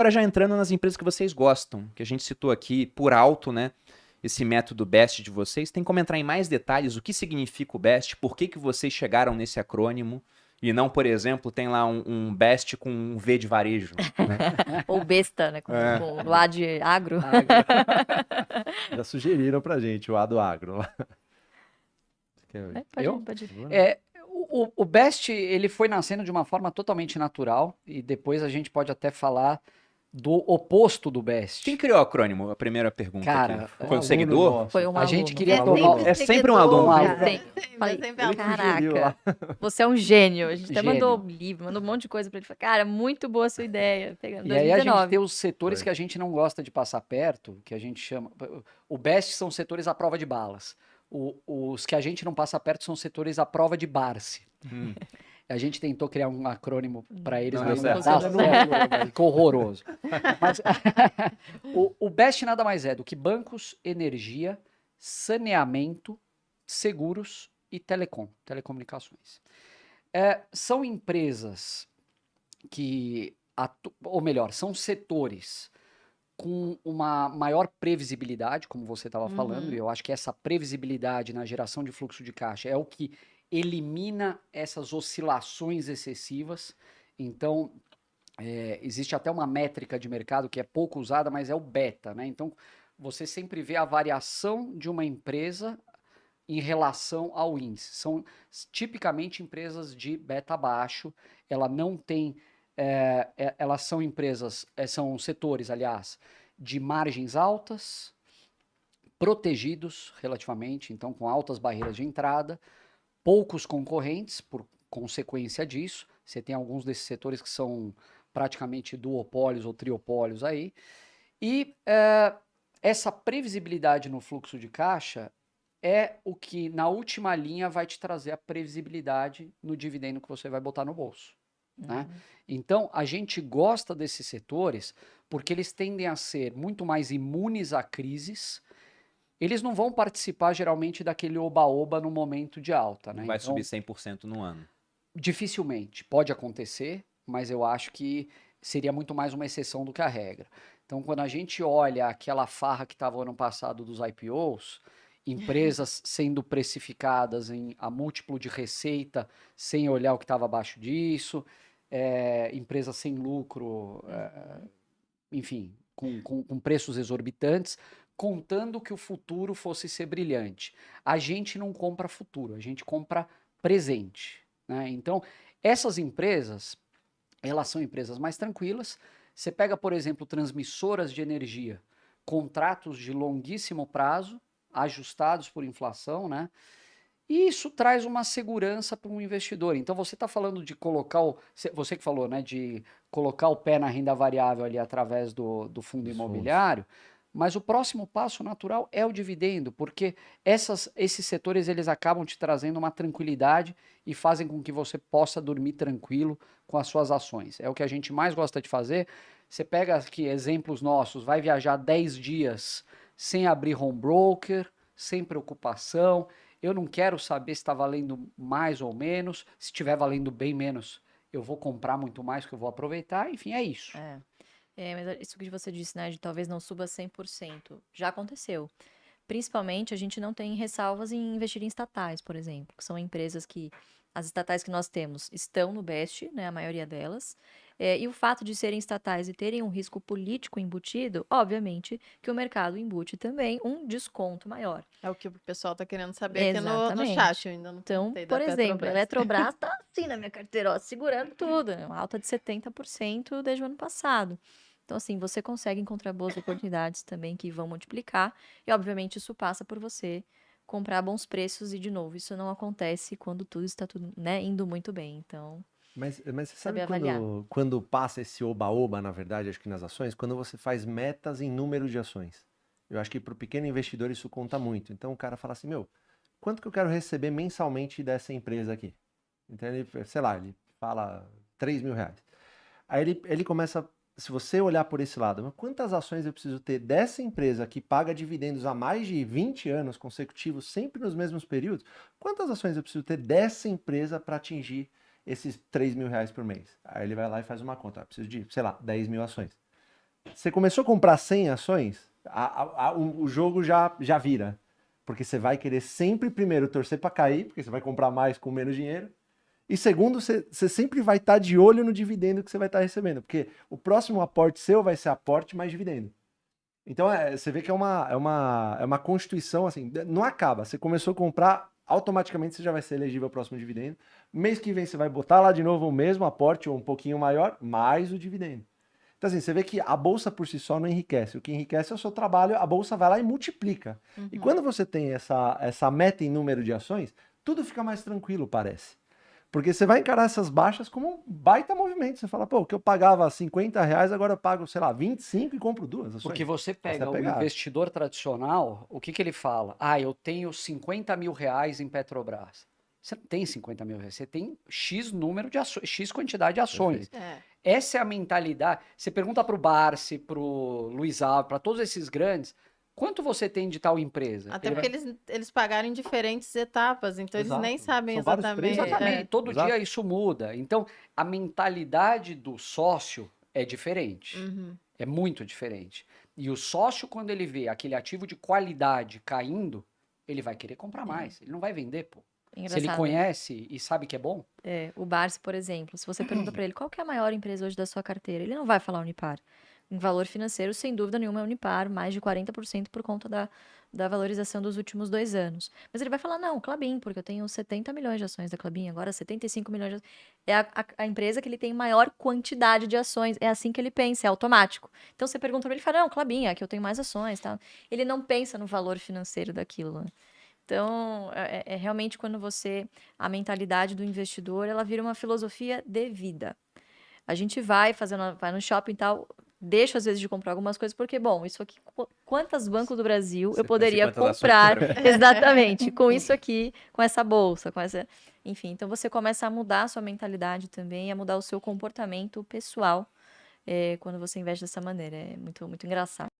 Agora já entrando nas empresas que vocês gostam, que a gente citou aqui por alto, né? Esse método BEST de vocês. Tem como entrar em mais detalhes o que significa o BEST, por que vocês chegaram nesse acrônimo e não, por exemplo, tem lá um BEST com um V de varejo, né? Ou besta, né? Com o A de agro. Já sugeriram pra gente o A do agro. Pode ir. O BEST, ele foi nascendo de uma forma totalmente natural e depois a gente pode até falar do oposto do BEST. Quem criou o acrônimo? A primeira pergunta Cara, aqui. Foi um seguidor? Foi um A gente aluno. queria É sempre um aluno. Falei, Ele sugeriu caraca, lá. você é um gênio. A gente até Gênio. mandou um livro, mandou um monte de coisa pra ele. Falei, cara, muito boa a sua ideia. Pegando E aí a gente 2019. tem os setores Foi. que a gente não gosta de passar perto, que a gente chama... O BEST são setores à prova de balas. Os que a gente não passa perto são setores à prova de Barce. A gente tentou criar um acrônimo para eles, Não mas deu não certo. dá certo. Ficou horroroso. Mas, o BEST nada mais é do que bancos, energia, saneamento, seguros e telecomunicações. São empresas que, ou melhor, são setores com uma maior previsibilidade, como você estava falando, e eu acho que essa previsibilidade na geração de fluxo de caixa é o que elimina essas oscilações excessivas. Então, existe até uma métrica de mercado que é pouco usada, mas é o beta, né? Então, você sempre vê a variação de uma empresa em relação ao índice. São tipicamente empresas de beta baixo, ela não tem... elas são empresas, são setores, aliás, de margens altas, protegidos relativamente, então com altas barreiras de entrada, poucos concorrentes por consequência disso. Você tem alguns desses setores que são praticamente duopólios ou triopólios aí. E essa previsibilidade no fluxo de caixa é o que, na última linha, vai te trazer a previsibilidade no dividendo que você vai botar no bolso. Né? Então, a gente gosta desses setores porque eles tendem a ser muito mais imunes a crises. Eles não vão participar, geralmente, daquele oba-oba no momento de alta. Né? Vai Então, subir 100% no ano. dificilmente. Pode acontecer, mas eu acho que seria muito mais uma exceção do que a regra. Então, quando a gente olha aquela farra que estava ano passado dos IPOs, empresas sendo precificadas a múltiplo de receita sem olhar o que estava abaixo disso, empresas sem lucro, enfim, com preços exorbitantes, contando que o futuro fosse ser brilhante. A gente não compra futuro, a gente compra presente. Né? Então, essas empresas, elas são empresas mais tranquilas. Você pega, por exemplo, transmissoras de energia, contratos de longuíssimo prazo, ajustados por inflação, né? E isso traz uma segurança para um investidor. Então, você está falando de colocar, você que falou, né, de colocar o pé na renda variável ali através do fundo imobiliário, mas o próximo passo natural é o dividendo, porque esses setores eles acabam te trazendo uma tranquilidade e fazem com que você possa dormir tranquilo com as suas ações. É o que a gente mais gosta de fazer. Você pega aqui exemplos nossos, vai viajar 10 dias sem abrir home broker, sem preocupação. Eu não quero saber se está valendo mais ou menos. Se estiver valendo bem menos, eu vou comprar muito mais que eu vou aproveitar. Enfim, é isso. Mas isso que você disse, né, de talvez não suba 100%, já aconteceu. Principalmente, a gente não tem ressalvas em investir em estatais, por exemplo, que são empresas que, as estatais que nós temos, estão no BEST, né, a maioria delas, e o fato de serem estatais e terem um risco político embutido, obviamente, que o mercado embute também um desconto maior. É o que o pessoal tá querendo saber aqui no Exatamente. chat, eu ainda não Então, contei da por exemplo, a Petrobras. Eletrobras tá assim na minha carteira, ó, segurando tudo, né, uma alta de 70% desde o ano passado. Então, assim, você consegue encontrar boas oportunidades também que vão multiplicar. E, obviamente, isso passa por você comprar bons preços. E, de novo, isso não acontece quando tudo está né, indo muito bem. Então, Mas você sabe saber avaliar. quando passa esse oba-oba, na verdade, acho que nas ações, quando você faz metas em número de ações. Eu acho que para o pequeno investidor isso conta muito. Então o cara fala assim, meu, quanto que eu quero receber mensalmente dessa empresa aqui? Então ele, sei lá, ele fala 3 mil reais. Aí ele começa, se você olhar por esse lado, mas quantas ações eu preciso ter dessa empresa que paga dividendos há mais de 20 anos consecutivos, sempre nos mesmos períodos? Quantas ações eu preciso ter dessa empresa para atingir esses 3 mil reais por mês? Aí ele vai lá e faz uma conta. Eu preciso de, sei lá, 10 mil ações. Você começou a comprar 100 ações, o jogo já vira. Porque você vai querer sempre, primeiro, torcer para cair, porque você vai comprar mais com menos dinheiro. E segundo, você sempre vai estar de olho no dividendo que você vai estar recebendo. Porque o próximo aporte seu vai ser aporte mais dividendo. Então, você vê que é uma constituição, assim, não acaba. Você começou a comprar, automaticamente você já vai ser elegível ao próximo dividendo. Mês que vem você vai botar lá de novo o mesmo aporte, ou um pouquinho maior, mais o dividendo. Então, assim, você vê que a bolsa por si só não enriquece. O que enriquece é o seu trabalho, a bolsa vai lá e multiplica. E quando você tem essa meta em número de ações, tudo fica mais tranquilo, parece. Porque você vai encarar essas baixas como um baita movimento. Você fala, pô, o que eu pagava R$50, agora eu pago, sei lá, 25 e compro duas ações. Porque você Essa pega é a o pegada. investidor tradicional, o que ele fala? Ah, eu tenho 50 mil reais em Petrobras. Você não tem 50 mil reais, você tem X número de ações, X quantidade de ações. Perfeito. Essa é a mentalidade. Você pergunta para o Barsi, para o Luiz Alves, para todos esses grandes, quanto você tem de tal empresa? Até Ele porque eles pagaram em diferentes etapas, então Exato. eles nem sabem São vários exatamente. preços. Exatamente, todo Exato. dia isso muda. Então, a mentalidade do sócio é diferente. Uhum. É muito diferente. E o sócio, quando ele vê aquele ativo de qualidade caindo, ele vai querer comprar mais. Ele não vai vender, pô. Se ele Engraçado. conhece e sabe que é bom, O Barsi, por exemplo, se você pergunta para ele qual que é a maior empresa hoje da sua carteira, ele não vai falar Unipar. Em valor financeiro, sem dúvida nenhuma, é Unipar, mais de 40% por conta da valorização dos últimos 2 anos. Mas ele vai falar, não, Klabin, porque eu tenho 70 milhões de ações da Klabin, agora 75 milhões de ações. É a empresa que ele tem maior quantidade de ações. É assim que ele pensa, é automático. Então você pergunta para ele, ele fala, não, Klabin, é que eu tenho mais ações. Tá? Ele não pensa no valor financeiro daquilo. Né? Então, é realmente quando a mentalidade do investidor, ela vira uma filosofia de vida. A gente vai no shopping e tal, deixa às vezes de comprar algumas coisas, porque, bom, isso aqui, quantos bancos do Brasil Você eu tem poderia 50 ações comprar, pra- exatamente, com isso aqui, com essa bolsa, enfim, então você começa a mudar a sua mentalidade também, a mudar o seu comportamento pessoal, quando você investe dessa maneira, é muito, muito engraçado.